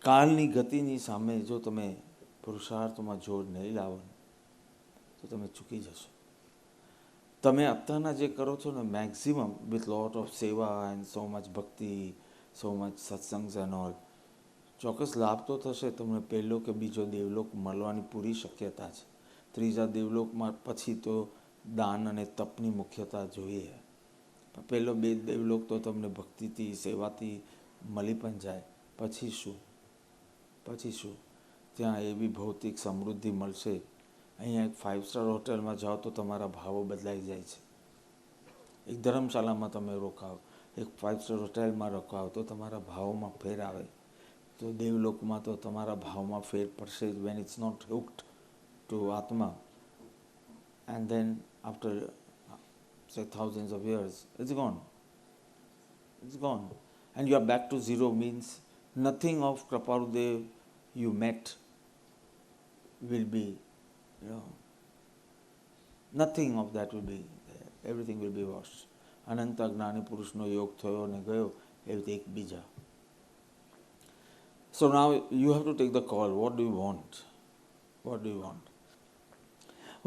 કાળની ગતિની સામે જો તમે પુરુષાર્થમાં જોર નહીં લાવો તો તમે ચૂકી જશો. તમે અત્યારના જે કરો છો ને મેક્સિમમ વિથ લોટ ઓફ સેવા એન્ડ સો મચ ભક્તિ, સો મચ સત્સંગ એન્ડ ઓલ, ચોક્કસ લાભ તો થશે. તમને પહેલો કે બીજો દેવલોક મળવાની પૂરી શક્યતા છે. ત્રીજા દેવલોકમાં પછી તો દાન અને તપની મુખ્યતા જોઈએ. પહેલો બે દેવલોક તો તમને ભક્તિથી સેવાથી મળી પણ જાય. પછી શું? પછી શું? ત્યાં એવી ભૌતિક સમૃદ્ધિ મળશે. અહીંયા એક 5 સ્ટાર હોટલમાં જાઓ તો તમારા ભાવો બદલાઈ જાય છે. એક ધર્મશાળામાં તમે રોકાઓ, એક 5 સ્ટાર હોટલમાં રોકાઓ તો તમારા ભાવોમાં ફેર આવે. તો દેવલોકમાં તો તમારા ભાવમાં ફેર પડશે વેન ઇટ્સ નોટ હુક્ડ ટુ આત્મા. And then after say thousands of years, it's gone. It's gone. And you are back to zero means nothing of Kripaludev you met will be, nothing of that will be there. Everything will be washed. અનંત જ્ઞાની પુરુષનો યોગ થયો અને ગયો એવી રીતે એક બીજા. So now you have to take the call. What do you want? What do you want?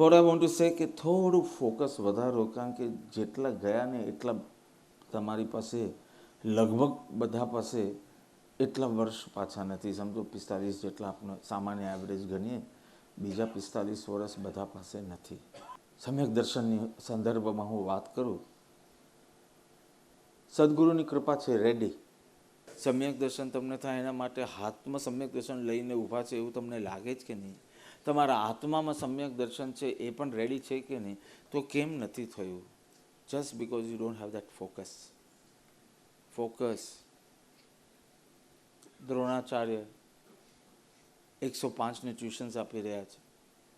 What I want to say કે થોડું ફોકસ વધારો, કારણ કે જેટલા ગયા ને એટલા તમારી પાસે લગભગ બધા પાસે એટલા વર્ષ પાછા નથી. સમજો 45 જેટલા આપણે સામાન્ય એવરેજ ગણીએ, બીજા 45 વર્ષ બધા પાસે નથી. સમ્યક દર્શનની સંદર્ભમાં હું વાત કરું, સદગુરુની કૃપા છે, રેડી. સમ્યક દર્શન તમને થાય એના માટે હાથમાં સમ્યક દર્શન લઈને ઊભા છે એવું તમને લાગે જ કે નહીં? તમારા આત્મામાં સમ્યક દર્શન છે એ પણ રેડી છે કે નહીં? તો કેમ નથી થયું? Just because you don't have that focus. Focus. Dronacharya 105ને ટ્યુશન્સ આપી રહ્યા છે,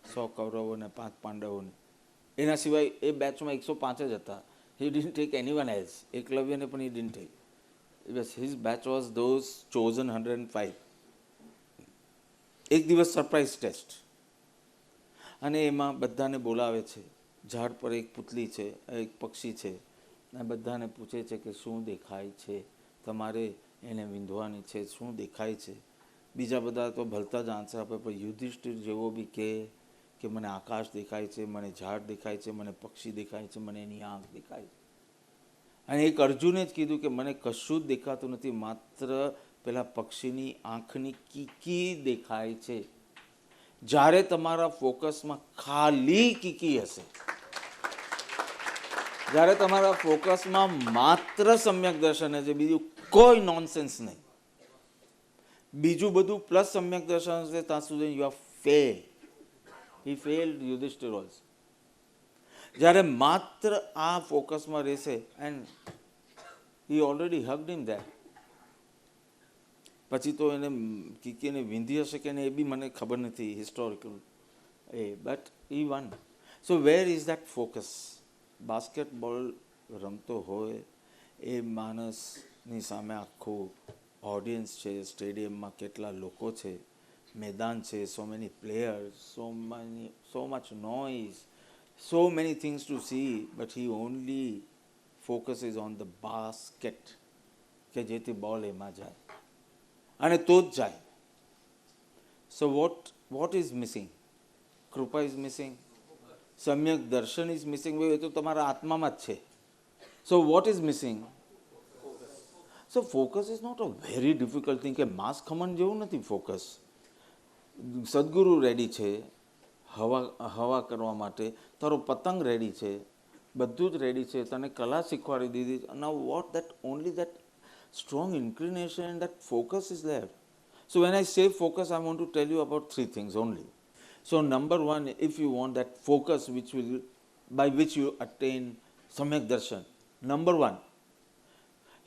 100 કૌરવોને 5 પાંડવોને. એના સિવાય એ બેચમાં 105 જ હતા. He didn't take anyone else. એકલવ્યને પણ he didn't take. His batch was those chosen 105. એક દિવસ સરપ્રાઇઝ ટેસ્ટ, અને એમાં બધાને બોલાવે છે. ઝાડ પર એક પુતલી છે, એક પક્ષી છે, અને બધાને પૂછે છે કે શું દેખાય છે તમારે? એને વિંધવાની છે, શું દેખાય છે? બીજા બધા તો ભલતા જ આન્સર આપે, પણ યુધિષ્ઠિર જેવો બી કે મને આકાશ દેખાય છે, મને ઝાડ દેખાય છે, મને પક્ષી દેખાય છે, મને એની આંખ દેખાય છે. અને એક અર્જુને જ કીધું કે મને કશું જ દેખાતું નથી, માત્ર પેલા પક્ષીની આંખની કીકી દેખાય છે. જ્યારે તમારા ફોકસમાં ખાલી કીકી હશે, જ્યારે તમારા ફોકસમાં માત્ર સમ્યક દર્શન હશે, બીજું કોઈ નોનસેન્સ નહીં, બીજું બધું પ્લસ સમ્યક દર્શન હશે, ત્યાં સુધી you are fail. He failed Yudhishthira also. જ્યારે માત્ર આ ફોકસમાં રહેશે, and he already hugged him that. પછી તો એને કીકીને વિંધી હશે કે નહીં એ બી મને ખબર નથી historical but E one. So where is that focus? Basketball રમતો હોય એ માણસની સામે આખું ઓડિયન્સ છે, સ્ટેડિયમમાં કેટલા લોકો છે, મેદાન છે, so many players, so much noise, so many things to see, but he only focuses on the basket, કે જેથી બોલ એમાં જાય અને તો જ જાય. So what is missing? Krupa is missing, સમ્યક દર્શન is missing. એ તો તમારા આત્મામાં જ છે. So what is missing? So focus is not a very difficult thing. કે માસ ખમણ જેવું નથી ફોકસ. સદગુરુ રેડી છે હવા કરવા માટે, તારો પતંગ રેડી છે, બધું જ રેડી છે, તને કલા શીખવાડી દીધી. Now what that only that strong inclination and that focus is left. So when I say focus, I want to tell you about 3 things only. So number 1, if you want that focus by which you attain Samyak Darshan, number 1,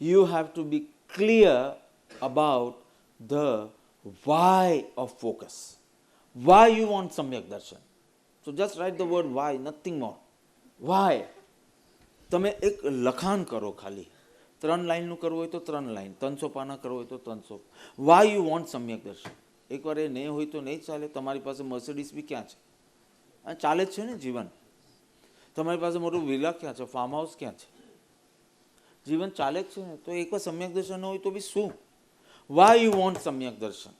you have to be clear about the why of focus. Why you want Samyak Darshan? So just write the word why, nothing more. Why? તમે એક લખાણ કરો, ખાલી 3 લાઈનનું કરવું હોય તો 3 line, 300 પાના કરવું હોય તો 300. Why you want Samyak Darshan? એકવાર એ નહીં હોય તો નહીં ચાલે. તમારી પાસે મર્સિડીઝ બી ક્યાં છે? ચાલે જ છે ને જીવન. તમારી પાસે મોટું વિલા ક્યાં છે? ફાર્મ હાઉસ ક્યાં છે? જીવન ચાલે જ છે ને. તો એકવાર સમ્યક દર્શન હોય તો બી શું? Why you want Samyak Darshan?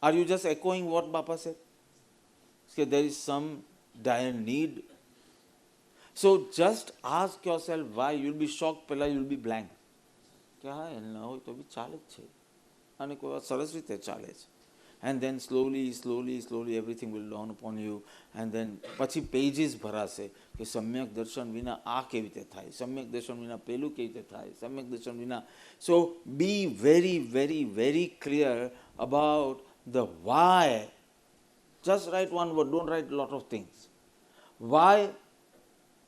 Are you just echoing what Bapa said? Okay, there is some dire need. So just ask yourself why. You'll be shocked, પહેલા you'll be blank. કે હા એને ન હોય તો બી ચાલે જ છે અને કોઈ વાર સરસ રીતે ચાલે છે. And then slowly everything will dawn upon you. And then પછી પેજીસ ભરાશે કે સમ્યક દર્શન વિના આ કેવી રીતે થાય, સમ્યક દર્શન વિના પેલું કેવી રીતે થાય, સમ્યક દર્શન વિના. So be very clear about the why. Just write one word, don't write a lot of things. Why?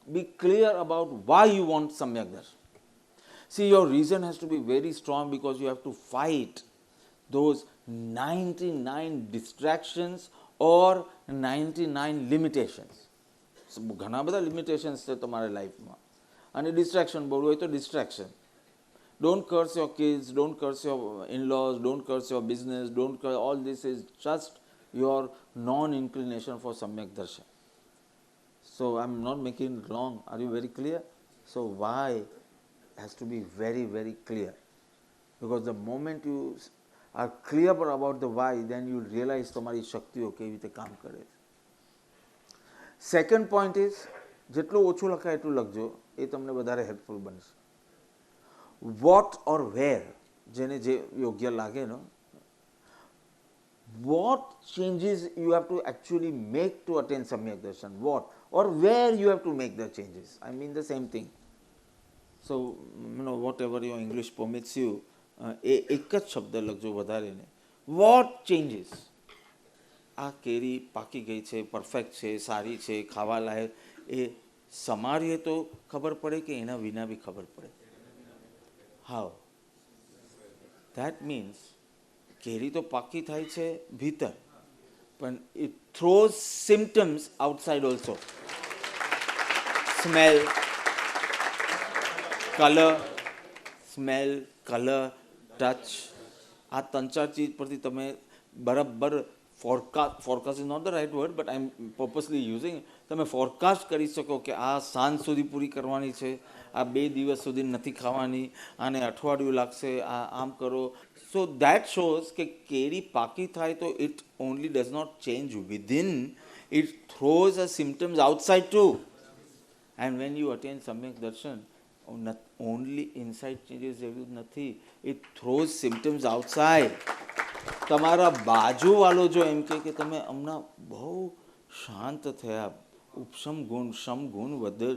Be clear about why you want Samyak Darshan. See, your reason has to be very strong because you have to fight those 99 distractions or 99 limitations. So, ઘણા બધા limitations છે તમારા લાઈફમાં અને distraction બોલવું હોય તો distraction. Don't curse your kids, don't curse your in-laws, don't curse your business, don't curse, all this is just your non-inclination for Samyak Darshan. So I'm not making it wrong. Are you very clear? So why has to be very clear. Because the moment you are clear about the why, then you will realize તમારી શક્તિઓ કેવી રીતે કામ કરે છે. Second point is જેટલું ઓછું લખાય એટલું લખજો, એ તમને વધારે હેલ્પફુલ બનશે. વોટ ઓર વેર, જેને જે યોગ્ય લાગે ને, what changes you have to actually make to attain Samyak Darshan, what or where you have to make the changes. I mean the same thing. So, whatever your English permits you, એક જ શબ્દ લખજો વધારે ને. What changes? આ કેરી પાકી ગઈ છે, પરફેક્ટ છે, સારી છે, ખાવા લાયક, એ સમારીએ તો ખબર પડે કે એના વિના બી ખબર પડે. How? That means કેરી તો પાકી થાય છે ભીતર, પણ it throws symptoms outside also. Smell, color, touch. આ ત્રણ ચાર ચીજ પરથી તમે બરાબર forecast is not the right word, but I'm purposely using. તમે forecast કરી શકો કે આ સાંજ સુધી પૂરી કરવાની છે, આ 2 દિવસ સુધી નથી ખાવાની, આને અઠવાડિયું લાગશે, આ આમ કરો. So that shows કે કેરી પાકી થાય તો it only does not change within, it throws a symptoms outside too. And when you attain Samyak Darshan, not only inside changes, નથી, it throws symptoms outside. તમારા બાજુવાળો જો એમ કે તમે હમણાં બહુ શાંત થયા, ઉપશમ ગુણ શમ ગુણ વધે,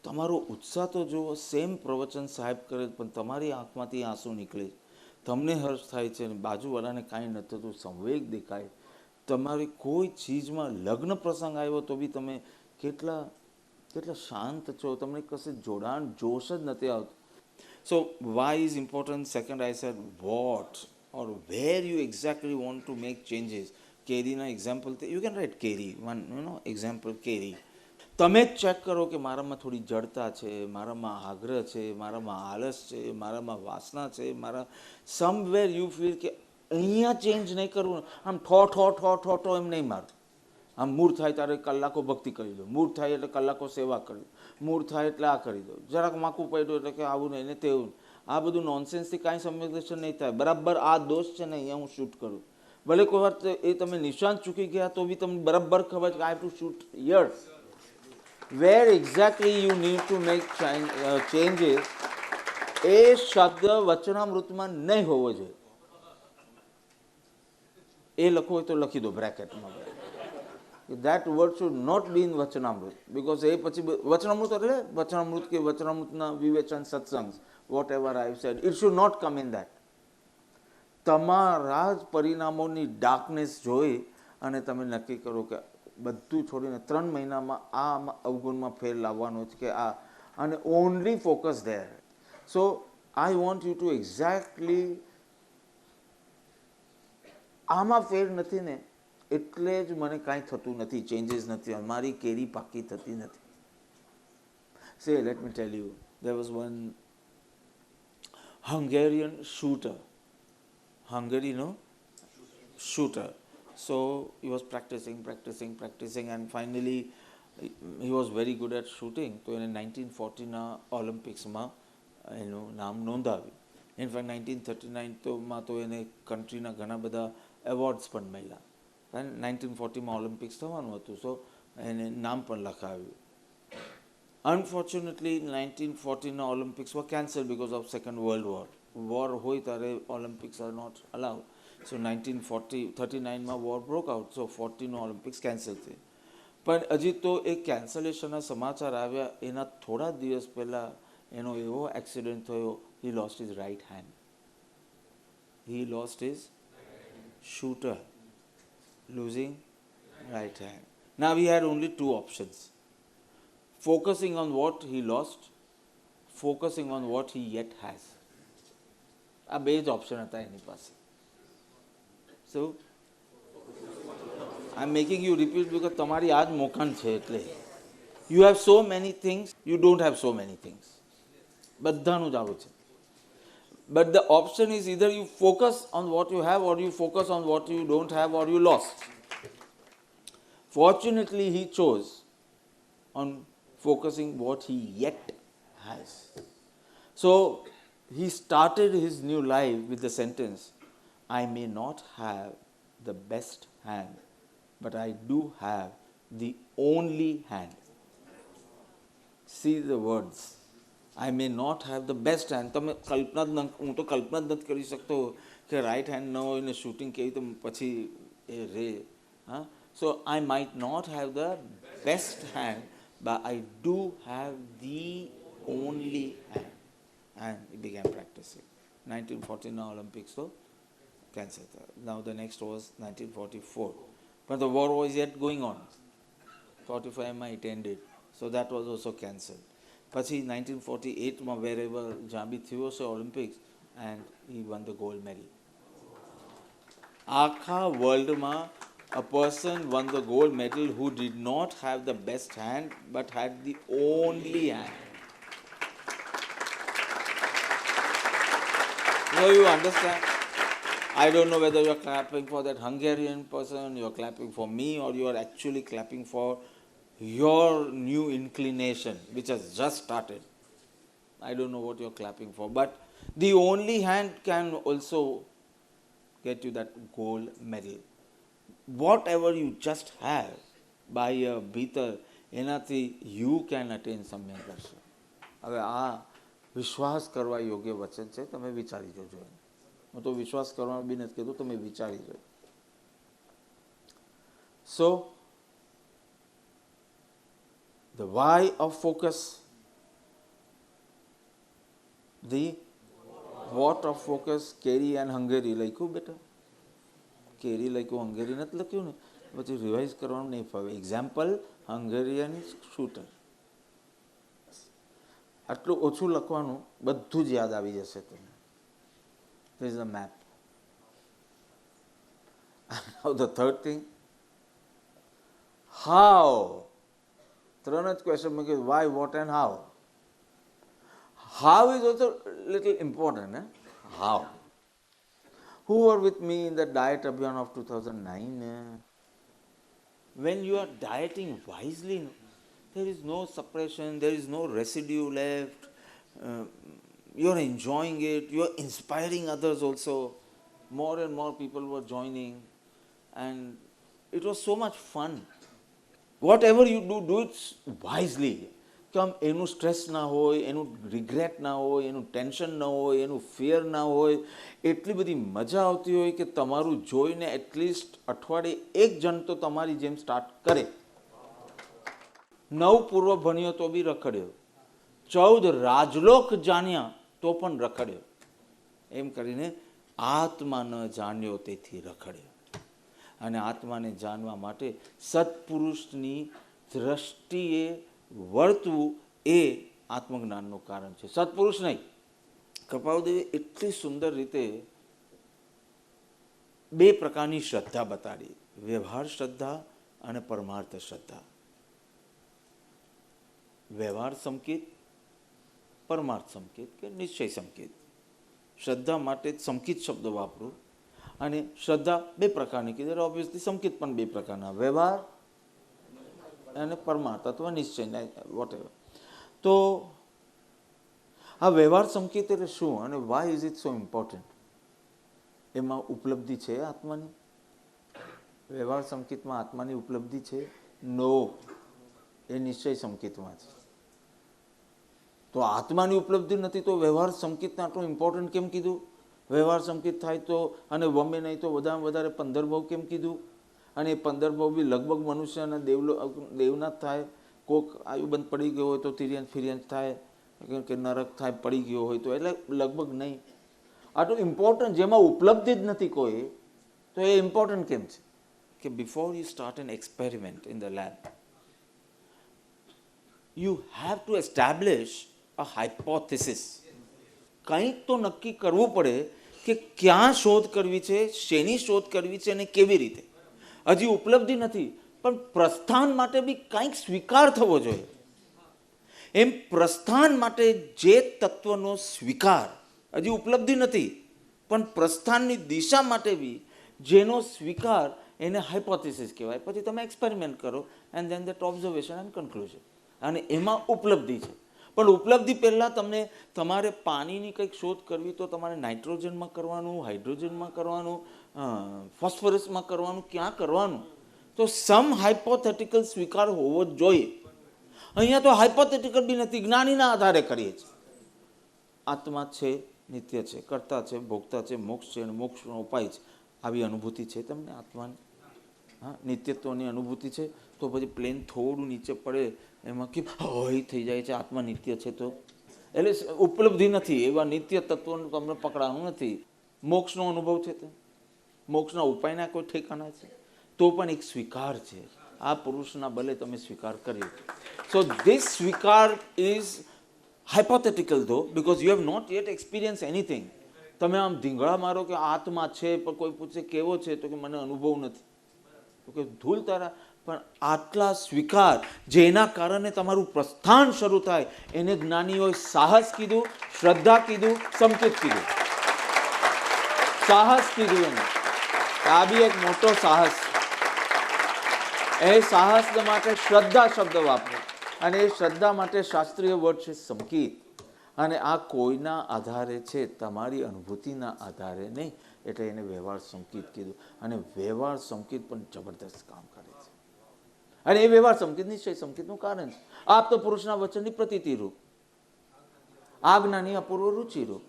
તમારો ઉત્સાહ તો જુઓ, સેમ પ્રવચન સાહેબ કરે પણ તમારી આંખમાંથી આંસુ નીકળે, તમને હર્ષ થાય છે, બાજુવાળાને કાંઈ નથી થતું, સંવેગ દેખાય. તમારી કોઈ ચીજમાં લગ્ન પ્રસંગ આવ્યો તો બી તમે કેટલા શાંત છો, તમને કશે જોડાણ જોશ જ નથી આવતું. So why is important? Second, I said what or where you exactly want to make changes. કેરીના example, you can write carry, one example કેરી. તમે જ ચેક કરો કે મારામાં થોડી જડતા છે, મારામાં આગ્રહ છે, મારામાં આલસ છે, મારામાં વાસના છે, મારા સમવેર યુ ફીલ કે અહીંયા ચેન્જ નહીં કરવું, આમ ઠો એમ નહીં મારું. આમ મૂળ થાય ત્યારે કલાકો ભક્તિ કરી દો, મૂળ થાય એટલે કલાકો સેવા કરી દો, મૂળ થાય એટલે આ કરી દો, જરાક માકું પડ્યું એટલે કે આવું નહીં ને તેવું. આ બધું નોનસેન્સથી કાંઈ Samyak Darshan નહીં થાય. બરાબર આ દોષ છે ને અહીંયા હું શૂટ કરું, ભલે કોઈ વાર એ તમે નિશાન ચૂકી ગયા તો બી તમને બરાબર ખબર છે કે I have to shoot here. Where exactly you need to make changes, એ શબ્દ વચનામૃતમાં નહીં હોવો જોઈએ. એ લખવો હોય તો લખી દો બ્રેકેટમાં. That word should not be in Vachanamrut, because એ પછી વચનામૃત એટલે વચનામૃત કે વચનામૃતના વિવેચન સત્સંગ, whatever I have said, it should not come in that. તમારા જ પરિણામોની ડાર્કનેસ જોઈ અને તમે નક્કી કરો કે બધું છોડીને 3 મહિનામાં આ અવગુણમાં ફેર લાવવાનો છે કે આ, અને only focus there. So I want you to exactly, આમાં ફેર નથી ને એટલે જ મને કાંઈ થતું નથી, ચેન્જીસ નથી, મારી કેરી પાકી થતી નથી. સે let me tell you, there was one Hungarian shooter. Hungary, no? Shooter. So he was practicing, and finally he was very good at shooting. So in 1940 Olympicsમાં એનું નામ નોંધાવ્યું. In fact 1939 તો એને કન્ટ્રીના ઘણા બધા એવોર્ડ્સ પણ મળ્યા. કારણ 1940માં ઓલિમ્પિક્સ થવાનું હતું, સો એને નામ પણ લખાવ્યું. અનફોર્ચ્યુનેટલી 1940ના Olympics were cancel because of second world war. War હોય ત્યારે Olympics are not allowed. So 1939માં વોર બ્રોક આઉટ, સો 40નો ઓલિમ્પિક્સ કેન્સલ થઈ. પણ હજી તો એ કેન્સલેશનના સમાચાર આવ્યા એના થોડા દિવસ પહેલાં એનો એવો એક્સિડન્ટ થયો, he lost his right hand. He lost his shooter, losing right hand. Now he had only two options: focusing on what he lost, focusing on what he yet has. આ બે જ ઓપ્શન હતા એની પાસે. So I'm making you repeat because તમારી આ જ મોકાન છે એટલે. You have so many things, you don't have so many things. બધાનું જ આવું છે. But the option is either you focus on what you have or you focus on what you don't have or you lost. Fortunately, he chose on focusing what he yet has. So, he started his new life with the sentence, I may not have the best hand, but I do have the only hand. See the words. I may not have the best hand. તમે કલ્પના જ હું તો કલ્પના જ નથી કરી શકતો કે right hand ન હોય ને શૂટિંગ કેવી તો પછી એ રે. હા, so I might not have the best hand but I do have the only hand. And it began practising. 1940ના ઓલિમ્પિક્સ તો કેન્સલ થયા. Now the next was 1944. But the war was yet going on. 45માં it ended. So that was also cancelled. પછી 1948માં wherever જ્યાં બી થયો છે Olympics, and he won the gold medal. આખા વર્લ્ડમાં a person won the gold medal who did not have the best hand but had the only hand. So you understand? I don't know whether you're clapping for that Hungarian person, you're clapping for me, or you are actually clapping for your new inclination which has just started. I don't know what you're clapping for, but the only hand can also get you that gold medal. Whatever you just have by your ભીતર એનાથી you can attain सम्यक દર્શન. હવે આ વિશ્વાસ કરવા યોગ્ય વચન છે, તમે વિચારી જોજો. હું તો વિશ્વાસ કરવા બી નથી કહેતો, તમે વિચારી જોજો. So the why of focus, the what of focus, Kerry and Hungary લખ્યું બેટા? કેરી લખ્યું, હંગેરી નથી લખ્યું ને, પછી રિવાઇઝ કરવાનું નહીં ફાવે. Example Hungarian shooter. આટલું ઓછું લખવાનું, બધું જ યાદ આવી જશે તમને. This is a map. Now the third thing, how? ત્રણ જ ક્વેશ્ચન મૂકે, why, what and how. How is also little important. How? Who were with me in the diet Abhiyan of 2009? When you are dieting wisely, there is no suppression, there is no residue left. You are enjoying it, you are inspiring others also. More and more people were joining, and it was so much fun. Whatever you do it wisely. કેમ એનું stress ના હોય, એનું regret ના હોય, એનું tension ના હોય, એનું ફિયર ના હોય. એટલી બધી મજા આવતી હોય કે તમારું જોઈને એટલીસ્ટ અઠવાડિયે એક જણ તો તમારી જેમ સ્ટાર્ટ કરે. 9 પૂર્વ ભણ્યો તો બી રખડ્યો, 14 રાજલોક જાણ્યા તો પણ રખડ્યો. એમ કરીને આત્મા ન જાણ્યો તેથી રખડ્યો. અને આત્માને જાણવા માટે સત્પુરુષની દ્રષ્ટિએ વર્તવું એ આત્મજ્ઞાનનું કારણ છે, સત્પુરુષ નહીં. કપાવદેવે એટલી સુંદર રીતે બે પ્રકારની શ્રદ્ધા બતાડી, વ્યવહાર શ્રદ્ધા અને પરમાર્થ શ્રદ્ધા. વ્યવહાર સંકેત, પરમાર્થ સંકેત કે નિશ્ચય સંકેત. શ્રદ્ધા માટે સંકેત શબ્દ વાપરું. અને શ્રદ્ધા બે પ્રકારની કીધી, ઓબ્વિયસલી સંકેત પણ બે પ્રકારના, વ્યવહાર અને પરમાર્થ અથવા નિશ્ચય, વોટેવર. તો આ વ્યવહાર સંકેત એટલે શું અને why is it so important? એમાં ઉપલબ્ધિ છે આત્માની. વ્યવહાર સંકેતમાં આત્માની ઉપલબ્ધિ છે? નો, એ નિશ્ચય સંકેતમાં છે. તો આત્માની ઉપલબ્ધિ નથી તો વ્યવહાર સંકેતને આટલું ઇમ્પોર્ટન્ટ કેમ કીધું? વ્યવહાર સંકેત થાય તો, અને વમે નહીં તો વધારે વધારે 15 ભાવ કેમ કીધું? અને એ 15 ભાવ બી લગભગ મનુષ્યના દેવના જ થાય. કોક આયુબંધ પડી ગયો હોય તો તિર્યંત ફિર્યંત થાય, કે નરક થાય પડી ગયો હોય તો, એટલે લગભગ નહીં. આટલું ઇમ્પોર્ટન્ટ જેમાં ઉપલબ્ધિ જ નથી કોઈ, તો એ ઇમ્પોર્ટન્ટ કેમ છે? કે before you start an experiment in the lab, you have to establish a hypothesis. કંઈક તો નક્કી કરવું પડે કે ક્યાં શોધ કરવી છે, શેની શોધ કરવી છે અને કેવી રીતે. હજી ઉપલબ્ધિ નથી, પણ પ્રસ્થાન માટે બી કંઈક સ્વીકાર થવો જોઈએ. એમ પ્રસ્થાન માટે જે તત્વનો સ્વીકાર, હજી ઉપલબ્ધિ નથી, પણ પ્રસ્થાનની દિશા માટે બી જેનો સ્વીકાર, એને હાઇપોથેસિસ કહેવાય. પછી તમે એક્સપેરિમેન્ટ કરો and then that observation and conclusion, અને એમાં ઉપલબ્ધિ છે. પણ ઉપલબ્ધિ પહેલાં તમને તમારે પાણીની કંઈક શોધ કરવી તો તમારે નાઇટ્રોજનમાં કરવાનું, હાઇડ્રોજનમાં કરવાનું, ફોસ્ફરસમાં કરવાનું, ક્યાં કરવાનું? તો સમ હાઇપોથેટિકલ સ્વીકાર હોવો જ જોઈએ. અહીંયા તો હાઇપોથેટિકલ બી નથી, જ્ઞાનીના આધારે કરીએ છીએ. આત્મા છે, નિત્ય છે, કર્તા છે, ભોગતા છે, મોક્ષ છે અને મોક્ષનો ઉપાય છે. આવી અનુભૂતિ છે તમને આત્માની? હા, નિત્યત્વની અનુભૂતિ છે. તો પછી પ્લેન થોડું નીચે પડે એમાં કે હોય થઈ જાય છે, આત્મા નિત્ય છે. તો એટલે ઉપલબ્ધિ નથી, એવા નિત્ય તત્વોનું તમને પકડાવાનું નથી. મોક્ષનો અનુભવ છે તો મોક્ષના ઉપાયના કોઈ ઠેકાના છે? તો પણ એક સ્વીકાર છે. આ પુરુષના બલે તમે સ્વીકાર કર્યો. સો ધીસ સ્વીકાર is hypothetical though, because you have not yet experienced anything. તમે આમ ધીંગળા મારો કે આત્મા છે, પણ કોઈ પૂછે કેવો છે તો કે મને અનુભવ નથી, તો કે ધૂલ તારા. પણ આટલા સ્વીકાર જેના કારણે તમારું પ્રસ્થાન શરૂ થાય, એને જ્ઞાનીઓએ સાહસ કીધું, શ્રદ્ધા કીધું, સંકેત કીધું. સાહસ કીધું એને. આ બી એક મોટો સાહસ. એ સાહસ માટે શ્રદ્ધા શબ્દ વાપરો, અને એ શ્રદ્ધા માટે શાસ્ત્રીય વર્ડ છે સંકેત. અને આ કોઈના આધારે છે, તમારી અનુભૂતિના આધારે નહીં. એટલે એને વ્યવહાર સંકેત કીધું. અને વ્યવહાર સંકેત પણ જબરદસ્ત કામ કરે છે. અને એ વ્યવહાર સંકેત નિશ્ચય સંકેતનું કારણ છે. આપ તો પુરુષના વચનની પ્રતીતિ રૂપ, આજ્ઞાની અપૂર્વ રુચિ રૂપ,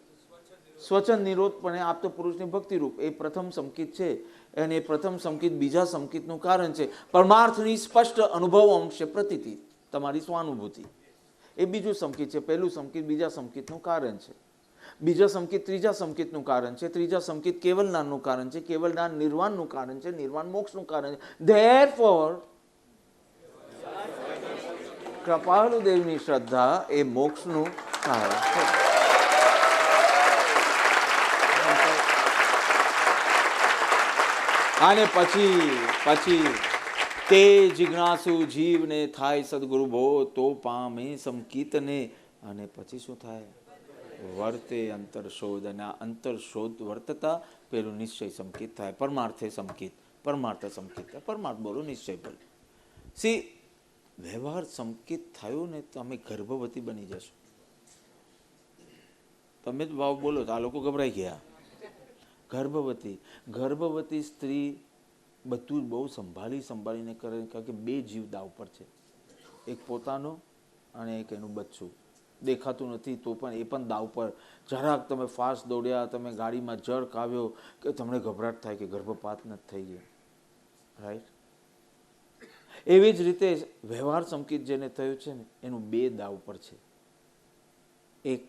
સ્વચન નિરોધપણે આપ તો પુરુષની ભક્તિ રૂપ. એ પ્રથમ સંકેત છે, અને એ પ્રથમ સંકેત બીજા સંકેતનું કારણ છે. પરમાર્થની સ્પષ્ટ અનુભવ અંશે પ્રતીતિ, તમારી સ્વાનુભૂતિ. એ બીજું સંકેત છે. પહેલું સંકેત બીજા સંકેતનું કારણ છે, બીજા સંકેત ત્રીજા સંકેતનું કારણ છે, ત્રીજા સંકેત કેવલ જ્ઞાનનું કારણ છે, કેવલ જ્ઞાન નિર્વાણનું કારણ છે, નિર્વાણ મોક્ષનું કારણ છે. ધેરફોર કૃપાળુ દેવની શ્રદ્ધા એ મોક્ષનું કારણ છે. અને પછી તે જિજ્ઞાસુ જીવને થાય સદગુરુ ભો, તો પામે સંકિતને. અને પછી શું થાય? વર્તે અંતરશોધ. અને આ અંતરશોધ વર્તતા પેલું નિશ્ચય સંકેત થાય. પરમાર્થે સંકેત, પરમાર્થ સંકેત થાય. પરમાર્થ બોલો, નિશ્ચય બોલો. સી, વ્યવહાર સંકેત થયો ને તમે ગર્ભવતી બની જશો. તમે જ ભાવ બોલો તો આ લોકો ગભરાઈ ગયા. ગર્ભવતી સ્ત્રી બધું જ બહુ સંભાળીને કરે, કારણ કે બે જીવ દાવ પર છે. એક પોતાનો અને એક એનું બચ્ચું. દેખાતું નથી તો પણ એ પણ દાવ પર. જરાક તમે ફાસ્ટ દોડ્યા, તમે ગાડીમાં જર્ક આવ્યો કે તમને ગભરાટ થાય કે ગર્ભપાત નથી થઈ ગયો. રાઈટ? એવી જ રીતે વ્યવહાર સંકેત જેને થયું છે ને, એનું બે દાવ પર છે. એક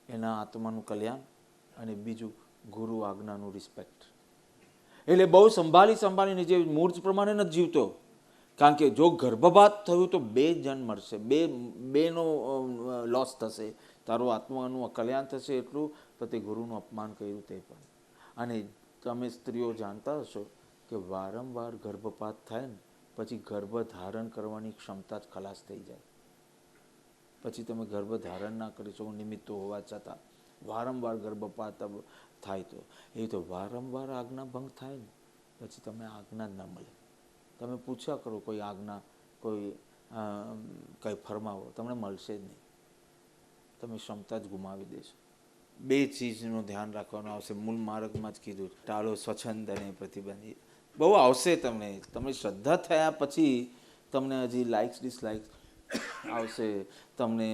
એના આત્માનું કલ્યાણ, અને બીજું ગુરુ આજ્ઞાનું રિસ્પેક્ટ. એટલે બહુ સંભાળીને જે મૂર્છ પ્રમાણે નથી જીવતો. કારણ કે જો ગર્ભપાત થયું તો બે જણ મળશે, બેનો લોસ થશે. તારું આત્માનું કલ્યાણ થશે એટલું, તો તે ગુરુનું અપમાન કર્યું તે પણ. અને તમે સ્ત્રીઓ જાણતા હશો કે વારંવાર ગર્ભપાત થાય ને પછી ગર્ભ ધારણ કરવાની ક્ષમતા જ ખલાસ થઈ જાય. પછી તમે ગર્ભ ધારણ ના કરી શકો નિમિત્તો હોવા છતાં. વારંવાર ગર્ભપાત થાય તો એ તો વારંવાર આજ્ઞા ભંગ થાય ને પછી તમે આજ્ઞા જ ના મળે. તમે પૂછ્યા કરો કોઈ આજ્ઞા, કોઈ કંઈ ફરમાવો, તમને મળશે જ નહીં. તમે ક્ષમતા જ ગુમાવી દેશો. બે ચીજનું ધ્યાન રાખવાનું આવશે. મૂળ માર્ગમાં જ કીધું, ટાળો સ્વચ્છંદ અને પ્રતિબંધિત. બહુ આવશે તમને. તમે શ્રદ્ધા થયા પછી તમને હજી લાઇક્સ ડિસલાઇક્સ આવશે. તમને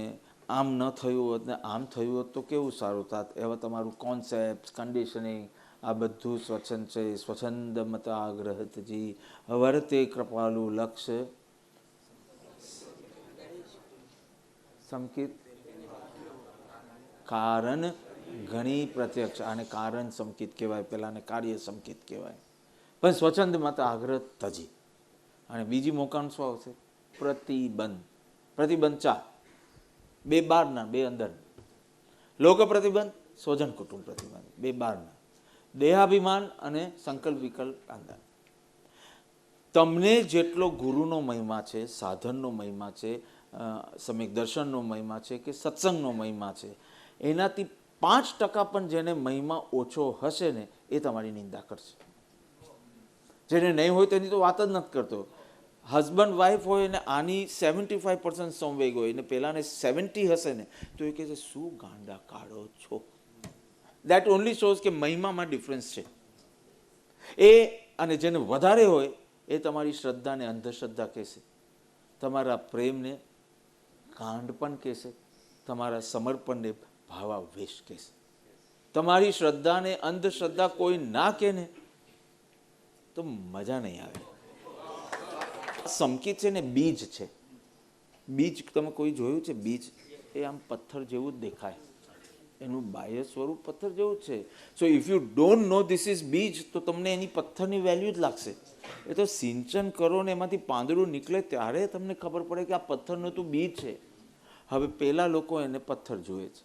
આમ ન થયું હોત ને આમ થયું હોત તો કેવું સારું થાત. એવા તમારું કોન્સેપ્ટ કન્ડિશનિંગ આ બધું સ્વચ્છંદ છે. સ્વચ્છંદ મત આગ્રહતજી વર્તે કૃપાલુ લક્ષ્ય સંકિત કારણ ઘણી પ્રત્યક્ષ. આને કારણ સંકિત કહેવાય, પેલાને કાર્ય સંકિત કહેવાય. પણ સ્વચ્છંદ મત આગ્રહ તજી. અને બીજી મોકાનું શું આવશે? પ્રતિબંધ. પ્રતિબંધ 4, 2 બહારના 2 અંદર. લોક પ્રતિબંધ, સ્વજન કુટુંબ પ્રતિબંધ, 2 બહારના. દેહાભિમાન અને સંકલ્પ વિકલ્પ અંદર. તમને જેટલો ગુરુનો મહિમા છે, સાધનનો મહિમા છે, સમ્યક દર્શનનો મહિમા છે કે સત્સંગનો મહિમા છે, એનાથી 5% પણ જેને મહિમા ઓછો હશે ને એ તમારી નિંદા કરશે. જેને નહીં હોય તેની તો વાત જ નથી કરતો. હસબન્ડ વાઈફ હોય ને આની 75% સંવેગ હોય ને પેલાને 70 હશે ને તો એ કહે છે શું ગાંડા કાઢો છો. દેટ ઓનલી શોઝ કે મહિમામાં ડિફરન્સ છે. એ અને જેને વધારે હોય એ તમારી શ્રદ્ધાને અંધશ્રદ્ધા કહેશે, તમારા પ્રેમને કાંડ પણ કહેશે, તમારા સમર્પણને ભાવાવેશ કહેશે. તમારી શ્રદ્ધાને અંધશ્રદ્ધા કોઈ ના કહે ને તો મજા નહીં આવે. સંકિત છે ને બીજ છે. બીજ તમે કોઈ જોયું છે? બીજ એ આમ પથ્થર જેવું જ દેખાય. એનું બાહ્ય સ્વરૂપ પથ્થર જેવું જ છે. સો if you don't know this is બીજ તો તમને એની પથ્થરની વેલ્યુ જ લાગશે. એ તો સિંચન કરો ને એમાંથી પાંદડું નીકળે ત્યારે તમને ખબર પડે કે આ પથ્થરનું તો બીજ છે. હવે પેલા લોકો એને પથ્થર જુએ છે,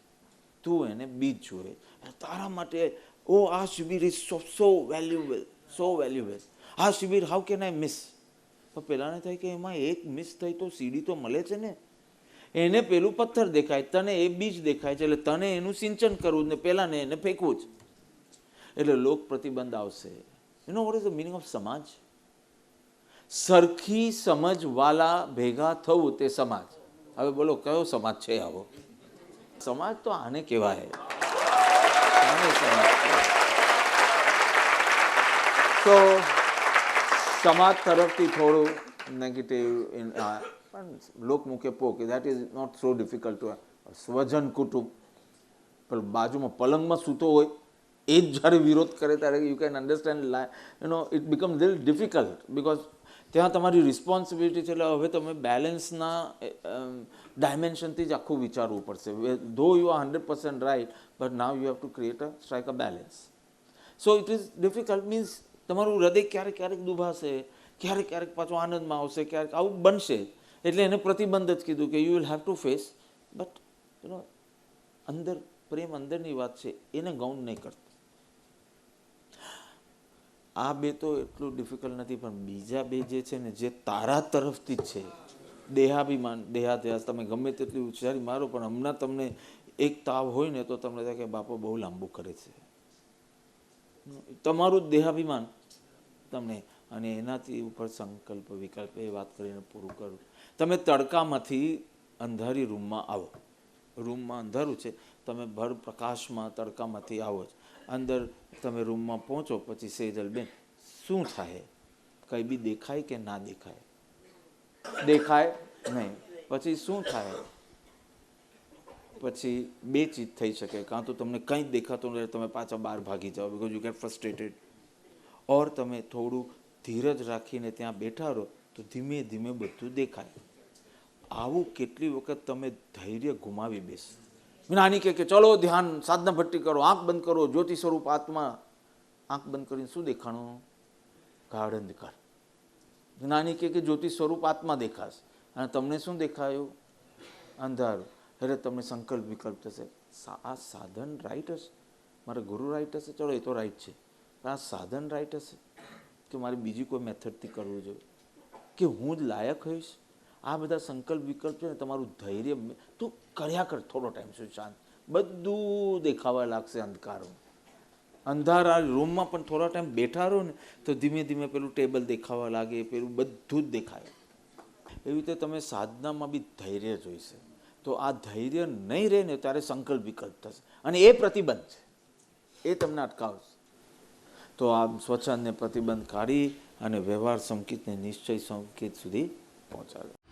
તું એને બીજ જુએ. તારા માટે ઓ આ શિબિર is so valuable, so valuable. આ શિબિર હાઉ કેન આઈ મિસ? તો પેલાને થાય કે એમાં એક મિસ થઈ તો સીડી તો મળે છે ને. એને પેલું પથ્થર દેખાય, તને એ બીજ દેખાય છે, એટલે તને એનું સિંચન કરવું ને પેલાને એને ફેંકવું જ. એટલે લોક પ્રતિબંધ આવશે. You know what is the meaning of સમાજ? સરખી સમજવાલા ભેગા થવું તે સમાજ. હવે બોલો કયો સમાજ છે આવો? સમાજ તો આને કહેવાય. તો સમાજ તરફથી થોડું નેગેટિવ પણ લોકમુખે પોકે that is not so difficult to. સ્વજન કુટુંબ પણ બાજુમાં પલંગમાં સૂતો હોય એ જ જ્યારે વિરોધ કરે ત્યારે you can understand it become little difficult because ત્યાં તમારી રિસ્પોન્સિબિલિટી છે. એટલે હવે તમે બેલેન્સના ડાયમેન્શનથી જ આખું વિચારવું પડશે. Though you are 100% right but now you have to create strike a balance. So it is difficult means તમારું હૃદય ક્યારેક ક્યારેક દુભાશે, ક્યારેક ક્યારેક પાછું આનંદમાં આવશે, ક્યારેક આવું બનશે. એટલે એને પ્રતિબંધ જ કીધું કે you will have to face. But અંદર પ્રેમ અંદરની વાત છે એને ગૌણ નહીં કરતો. આ 2 તો એટલું ડિફિકલ્ટ નથી, પણ બીજા 2 જે છે ને જે તારા તરફથી જ છે, દેહાભિમાન દેહાધ્યાસ. તમે ગમે તેટલી હોશિયારી મારો પણ હમણાં તમને એક તાવ હોય ને તો તમને થાય કે બાપો બહુ લાંબુ કરે છે. તમારું જ દેહાભિમાન તમને. અને એનાથી ઉપર સંકલ્પ વિકલ્પ એ વાત કરીને પૂરું કરું. તમે તડકામાંથી અંધારી રૂમમાં આવો, રૂમમાં અંધારું છે, તમે ભર પ્રકાશમાં તડકામાંથી આવો જ. અંદર તમે રૂમમાં પહોંચો પછી સેજલ બેન શું થાય? કંઈ બી દેખાય કે ના દેખાય? દેખાય નહીં. પછી શું થાય? પછી 2 ચીજ થઈ શકે. કાં તો તમને કંઈ જ દેખાતું નથી, તમે પાછા બહાર ભાગી જાઓ બિકોઝ યુ ગેટ ફ્રસ્ટ્રેટેડ. ઓર તમે થોડું ધીરજ રાખીને ત્યાં બેઠા રહો તો ધીમે ધીમે બધું દેખાય. આવું કેટલી વખત તમે ધૈર્ય ગુમાવી બેસ. નાની કે ચલો ધ્યાન સાધના ભટ્ટી કરો, આંખ બંધ કરો, જ્યોતિ સ્વરૂપ આત્મા. આંખ બંધ કરીને શું દેખાણું? ગાઢ અંધકાર. નાની કે જ્યોતિ સ્વરૂપ આત્મા દેખાશે અને તમને શું દેખાયું? અંધારું. એટલે તમને સંકલ્પ વિકલ્પ થશે. આ સાધન રાઈટ હશે? મારે ગુરુ રાઈટ હશે? ચલો એ તો રાઈટ છે. આ સાધન રાઈટ હશે કે મારે બીજી કોઈ મેથડથી કરવું જોઈએ? કે હું જ લાયક હોઈશ? આ બધા સંકલ્પ વિકલ્પ છે ને તમારું ધૈર્ય તું કર્યા કર. થોડો ટાઈમ સુધી શાંત, બધું દેખાવા લાગશે અંધકારમાં. અંધારા રૂમમાં પણ થોડા ટાઈમ બેઠા રહો ને તો ધીમે ધીમે પેલું ટેબલ દેખાવા લાગે, પેલું બધું જ દેખાય. એવી રીતે તમે સાધનામાં બી ધૈર્ય જોઈશે. તો આ ધૈર્ય નહીં રહે ને ત્યારે સંકલ્પ વિકલ્પ થશે અને એ પ્રતિબંધ છે, એ તમને અટકાવશે. તો આ સ્વચ્છંદને પ્રતિબંધ કાઢી અને વ્યવહાર સંકેતને નિશ્ચય સંકેત સુધી પહોંચાડે.